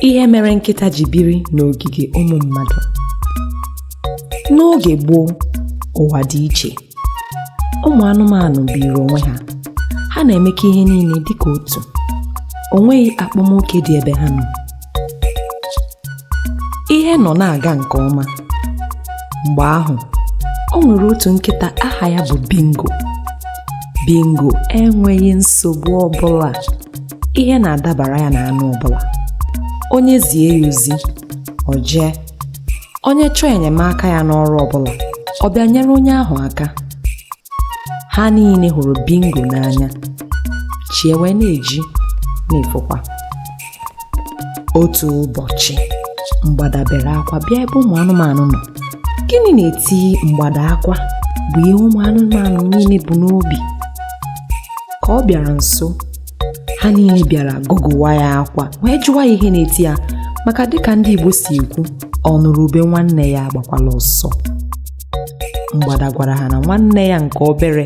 Ihe mere nkịta ji biri n'ogige ụmụ mmadụ. N'oge gboo, ụwa dị iche. Ụmụ anụmanụ biri onwe ha. Ha na-emekọ ihe niile dịka otu. O nweghị akpọmoke dị ebe ha nọ. Ihe nọ na-aga nke ọma. Mgbe ahụ, o nwere otu nkịta aha ya bụ Bingo. Bingo enweghị nsogbu ọbụla. Ihe na-adabara ya n'anụ ọbụla. Onye zie ya ozi, o jee. Onye chọọ enyemaka ya n'ọrụ ọbụla, ọ bịa nyere onye ahụ aka. Ha niile hụrụ Bingo n'anya. Chi wee na-eji na-efokwa. Otu ụbọchị, mgbada bere akwa bịa ebe ụmụ anụmanụ nọ. Gịnị na-eti mgbada akwa bụ ihe ụmụ anụmanụ niile bụ n'obi. Ka ọ bịara nso, ha niile bịara gụgụwa ya akwa wee jụwa ya ihe na-eti ya, maka dịka ndị Igbo si ekwu, ọ nụrụ ube nwanne ya agbakwala ọsọ. Mgbada gwara ha na nwanne ya nke obere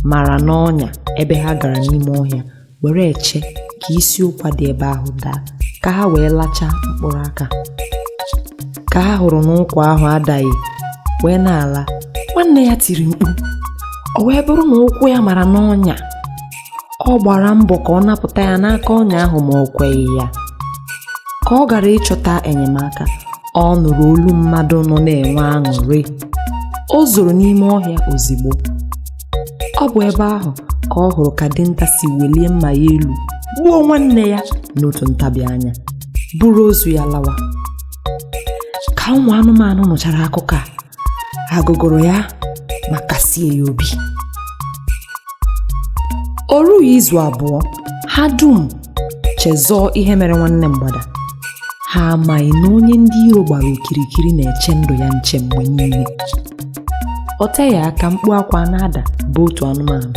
mara n'ọnya ebe ha gara n'ime ọhịa were eche ka isi ụkwa dị ebe ahụ daa ka ha wee lachaa mkpụrụ aka. Ka ha hụrụ na ụkwa ahụ adaghị wee na-ala, nwanne ya tiri mkpu. O wee bụrụ na ụkwụ ya mara n'ọnya. Ọ gbara mbọ ka ọ napụta ya n'aka ọnya ahụ ma o kweghị ya. Ka ọ gara ịchọta enyemaka, ọ nụrụ olu mmadụ nọ na-enwe aṅụrị. O zoro n'ime ọhịa ozigbo. Ọ bụ ebe ahụ ka ọ hụrụ ka dinta si welie mma ya elu gbuo nwanne ya n'otu ntabi anya, buru ozu ya lawa. Ka ụmụ anụmanụ nụchara akụkọ a, ha gụgụrụ ya ma kasie ya obi. O rughị izu abụọ, ha dum chezọọ ihe mere nwanne mgbada. Ha amaghị na onye ndị iro gbara okirikiri na-eche ndụ ya nche mgbe niile. O teghị aka mkpu akwa na-ada bụ otu anụmanụ.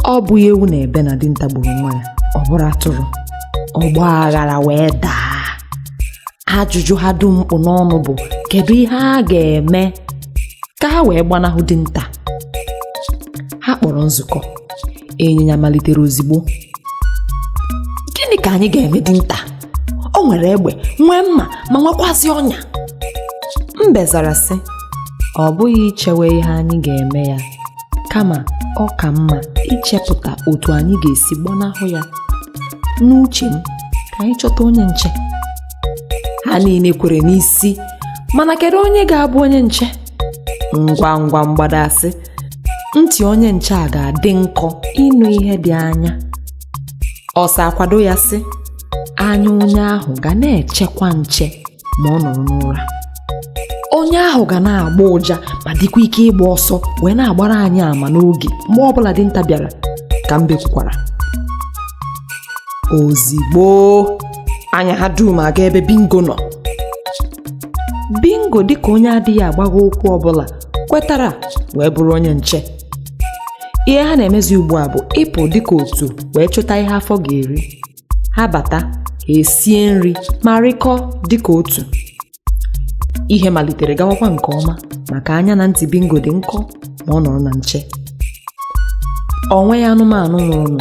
Ọ bụ ewu na ebe na dinta gburu nwa ya, ọ bụrụ atụrụ. Ọgba aghara wee daa. Ajụjụ ha dum mkpu n'ọnụ bụ kedu ihe a ga-eme ka ha wee gbanahụ dinta. Ha kpọrọ nzukọ. Ịnyịnya malitere ozigbo. Gịnị ka anyị ga-eme dinta? O nwere egbe, nwee mma, ma nwekwazị ọnya. Mbe zara sị, ọ bụghị ichewe ihe anyị ga-eme ya, kama ọ ka mma ichepụta otu anyị ga-esi gbanahụ ya. N'uche m, ka anyị chọta onye nche. Ha niile kwere n'isi, mana kedu onye ga-abụ onye nche? Ngwa ngwa mgbada asị, ntị onye nche a ga-adị nkọ ịnụ ihe dị anya. Ọsọ akwado ya sị, anya onye ahụ ga na-echekwa nche ma ọ nọrọ n'ụra. Onye ahụ ga na-agba ụja ma dịkwa ike ịgba ọsọ wee na-agbara anyị ama n'oge mgbe ọbụla dinta bịara, ka mbe kwukwara. Ozigbo anya ha dum aga ebe Bingo nọ. Bingo dịka onye adịghị agbaghị okwu ọbụla kwetara wee bụrụ onye nche. Ihe ha na-emezi ugbu a bụ ịpụ dịka otu wee chọta ihe afọ ga-eri. Ha bata, esie nri ma rịkọ dịka otu. Ihe malitere gawakwa nke ọma maka anya na ntị Bingo dị nkọ ma ọ nọrọ na nche. O nweghị anụmanụ nwụrụ,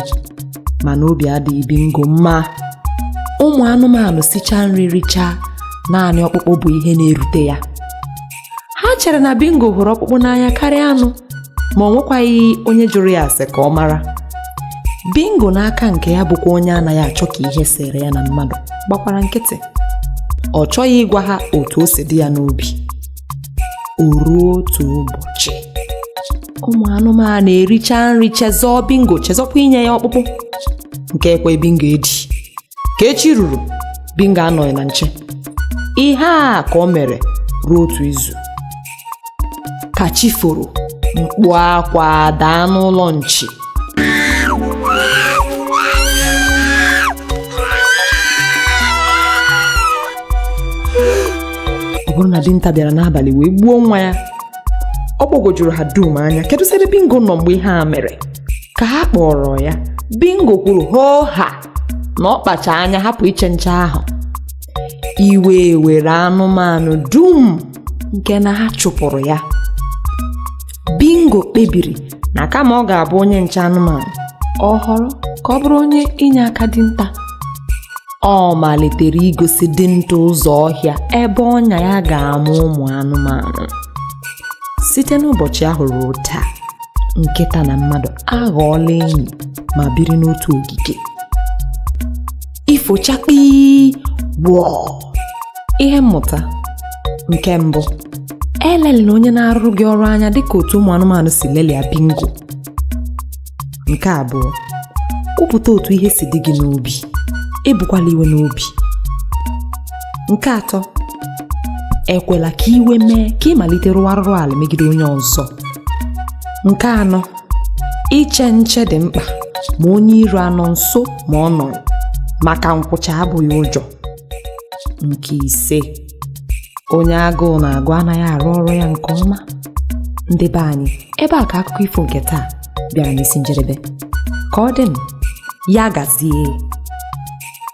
mana obi adịghị Bingo mma. Ụmụ anụmanụ sichaa nri richaa, naanị ọkpụkpụ bụ ihe na-erute ya. Ha chere na Bingo hụrụ ọkpụkpụ n'anya karịa anụ, ma ọ nwekwaghị onye jụrụ ya ase ka ọ mara. Bingo n'aka nke ya bụkwa onye anaghị achọ ka ihe sere ya na mmadụ gbakwara nkịtị. Ọ chọghị ịgwa ha otu o si dị ya n'obi. O ruo otu ụbọchị, ụmụ anụmanụ ericha nri chezọọ Bingo, chezọkwa inye ya ọkpụkpụ nke ekwe Bingo eji. Ka echi ruru, Bingo anọghị na nche. Ihe a ka o mere ruo otu izu. Ka chi foro, mkpu akwa daa n'ụlọ nchi. Ọ bụrụ na dinta bịara n'abalị wee gbuo nwa ya, ọ gbagwojuru ha dum anya kedu ebe Bingo nọ mgbe ihe a mere. Ka ha kpọrọ ya, Bingo kwuru hoo ha na ọ kpacha anya hapụ iche nche ahụ. Iwe were anụmanụ dum nke na ha chụpụrụ ya. Bingo kpebiri na kama ọ ga-abụ onye nche anụmanụ, ọ họrọ ka ọ bụrụ onye inye aka dinta. ọ malitere igosi dinta ụzọ ọhịa ebe ọnya ya ga-amụ ụmụ anụmanụ. Site n'ụbọchị ahụ ruo taa, nkịta na mmadụ aghọọla enyi ma biri n'otu ogige. Ifochakpi wụọ. Ihe mmụta nke mbụ: elelịla onye na-arụrụ gị ọrụ anya dịka otu ụmụ anụmanụ si lelia bingo. Nke abụọ: kwupụta otu ihe si dị gị n'obi, ebukwala iwe n'obi. Nke atọ: ekwela ka iwe mee ka ị malite rụwa arụrụ ala megide onye ọzọ. Nke anọ: iche nche dị mkpa ma onye iro anọ nso ma ọ nọ, maka nkwụcha abụghị ụjọ. Nke ise: onye agụụ na-agụ anaghị arụ ọrụ ya nke ọma. Ndị be anyị, ebe a ka akụkọ ifo nke taa bịara n'isi njedebe. Ka ọ dị, ya gazie.